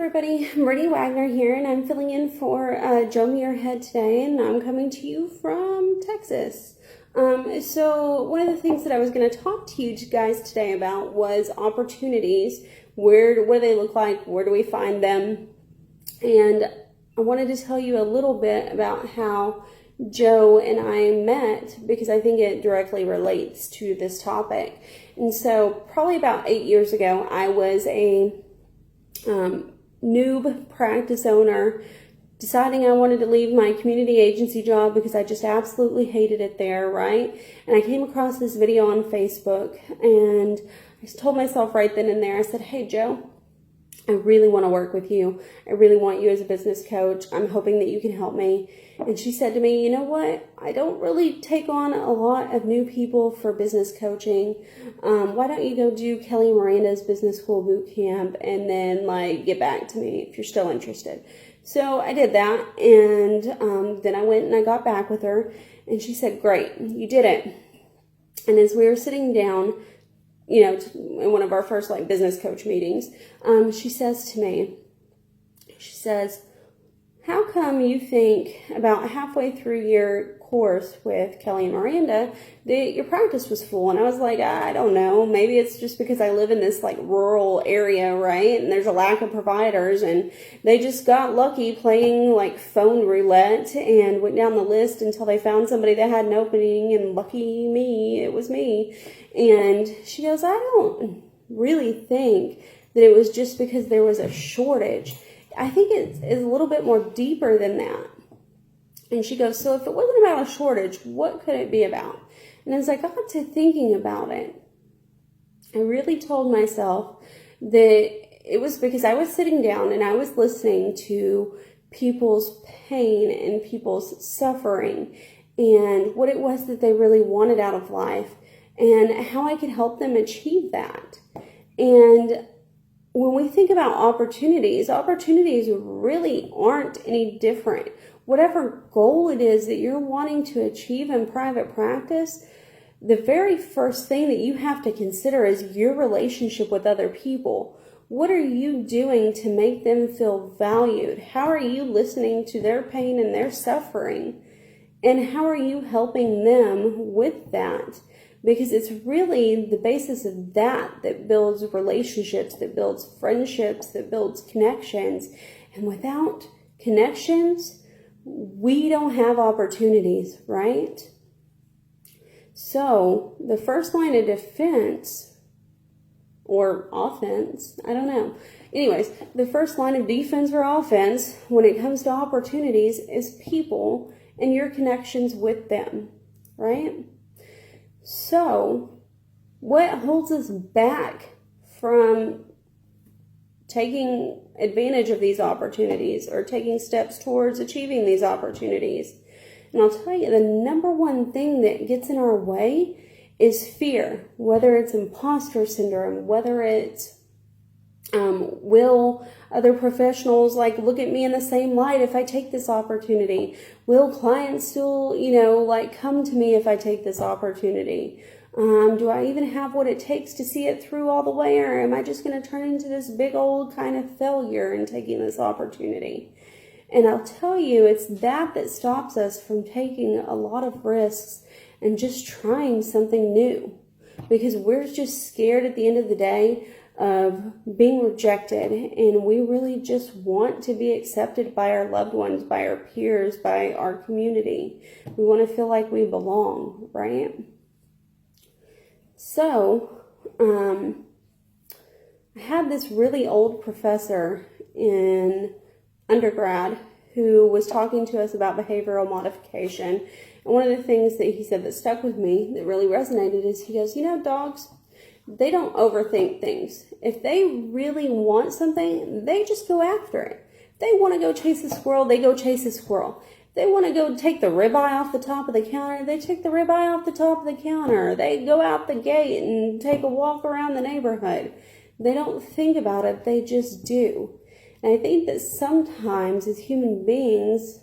everybody, Brittainy Wagner here, and I'm filling in for Joe Muirhead today, and I'm coming to you from Texas. So one of the things that I was going to talk to you guys today about was opportunities. What do they look like? Where do we find them? And I wanted to tell you a little bit about how Joe and I met, because I think it directly relates to this topic. And so probably about 8 years ago, I was a noob practice owner, deciding I wanted to leave my community agency job because I just absolutely hated it there, right? And I came across this video on Facebook, and I told myself right then and there, I said, hey, Joe, I really want to work with you. I really want you as a business coach. I'm hoping that you can help me. And she said to me, you know what? I don't really take on a lot of new people for business coaching. Why don't you go do Kelly Miranda's business school boot camp and then get back to me if you're still interested. So I did that, and then I went and I got back with her, and she said, great, you did it. And as we were sitting down, in one of our first business coach meetings, she says to me, how come you think about halfway through your course with Kelly and Miranda that your practice was full? And I was like, I don't know. Maybe it's just because I live in this rural area, right? And there's a lack of providers, and they just got lucky playing phone roulette and went down the list until they found somebody that had an opening, and lucky me, it was me. And she goes, I don't really think that it was just because there was a shortage. I think it's a little bit more deeper than that. And she goes, so if it wasn't about a shortage, what could it be about? And as I got to thinking about it, I really told myself that it was because I was sitting down and I was listening to people's pain and people's suffering and what it was that they really wanted out of life and how I could help them achieve that. And when we think about opportunities really aren't any different. Whatever goal it is that you're wanting to achieve in private practice, the very first thing that you have to consider is your relationship with other people. What are you doing to make them feel valued? How are you listening to their pain and their suffering? And how are you helping them with that? Because it's really the basis of that builds relationships, that builds friendships, that builds connections. And without connections, we don't have opportunities, right? So the first line of defense or offense, I don't know. Anyways, the first line of defense or offense when it comes to opportunities is people and your connections with them, right? So, what holds us back from taking advantage of these opportunities or taking steps towards achieving these opportunities? And I'll tell you, the number one thing that gets in our way is fear, whether it's imposter syndrome, whether it's will other professionals look at me in the same light if I take this opportunity? Will clients still, come to me if I take this opportunity? Do I even have what it takes to see it through all the way, or am I just going to turn into this big old kind of failure in taking this opportunity? And I'll tell you, it's that stops us from taking a lot of risks and just trying something new, because we're just scared at the end of the day of being rejected, and we really just want to be accepted by our loved ones, by our peers, by our community. We want to feel like we belong, right? So, I had this really old professor in undergrad who was talking to us about behavioral modification. And one of the things that he said that stuck with me, that really resonated, is he goes, dogs, they don't overthink things. If they really want something, they just go after it. If they want to go chase a squirrel, they go chase a squirrel. If they want to go take the ribeye off the top of the counter, they take the ribeye off the top of the counter. They go out the gate and take a walk around the neighborhood. They don't think about it, they just do. And I think that sometimes as human beings,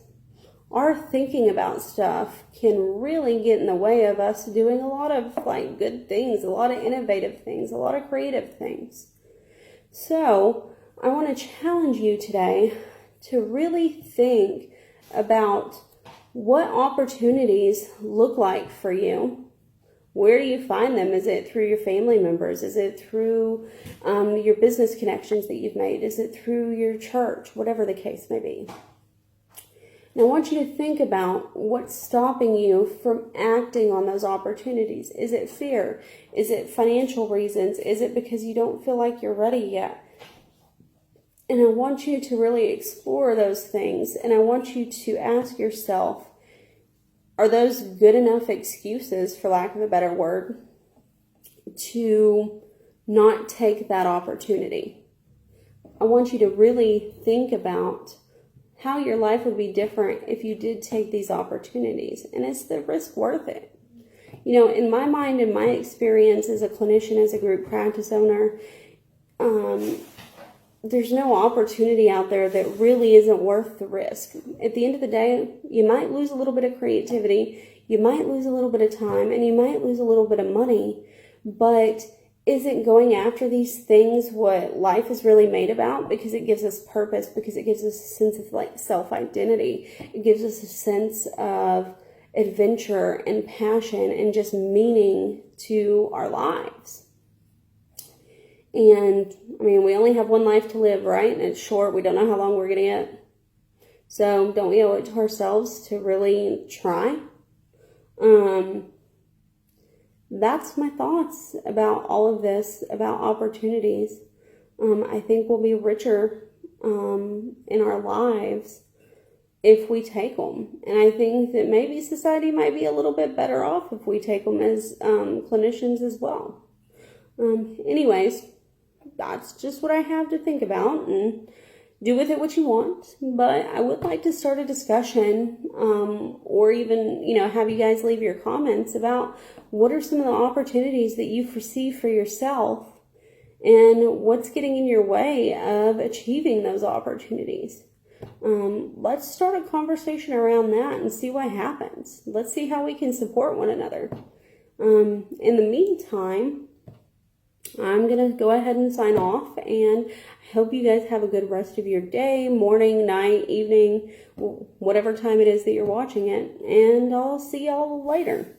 our thinking about stuff can really get in the way of us doing a lot of good things, a lot of innovative things, a lot of creative things. So I want to challenge you today to really think about what opportunities look like for you. Where do you find them? Is it through your family members? Is it through your business connections that you've made? Is it through your church? Whatever the case may be. Now, I want you to think about what's stopping you from acting on those opportunities. Is it fear? Is it financial reasons? Is it because you don't feel like you're ready yet? And I want you to really explore those things. And I want you to ask yourself, are those good enough excuses, for lack of a better word, to not take that opportunity? I want you to really think about how your life would be different if you did take these opportunities. And is the risk worth it? You know, in my mind, in my experience as a clinician, as a group practice owner, there's no opportunity out there that really isn't worth the risk. At the end of the day, you might lose a little bit of creativity, you might lose a little bit of time, and you might lose a little bit of money, but isn't going after these things what life is really made about? Because it gives us purpose, because it gives us a sense of like self-identity. It gives us a sense of adventure and passion and just meaning to our lives. And I mean, we only have one life to live, right? And it's short. We don't know how long we're going to get. So don't we owe it to ourselves to really try? That's my thoughts about all of this, about opportunities. I think we'll be richer in our lives if we take them. And I think that maybe society might be a little bit better off if we take them as clinicians as well. Anyways, that's just what I have to think about, and do with it what you want. But I would like to start a discussion, or even, have you guys leave your comments about what are some of the opportunities that you foresee for yourself and what's getting in your way of achieving those opportunities. Let's start a conversation around that and see what happens. Let's see how we can support one another. In the meantime, I'm going to go ahead and sign off, and I hope you guys have a good rest of your day, morning, night, evening, whatever time it is that you're watching it, and I'll see y'all later.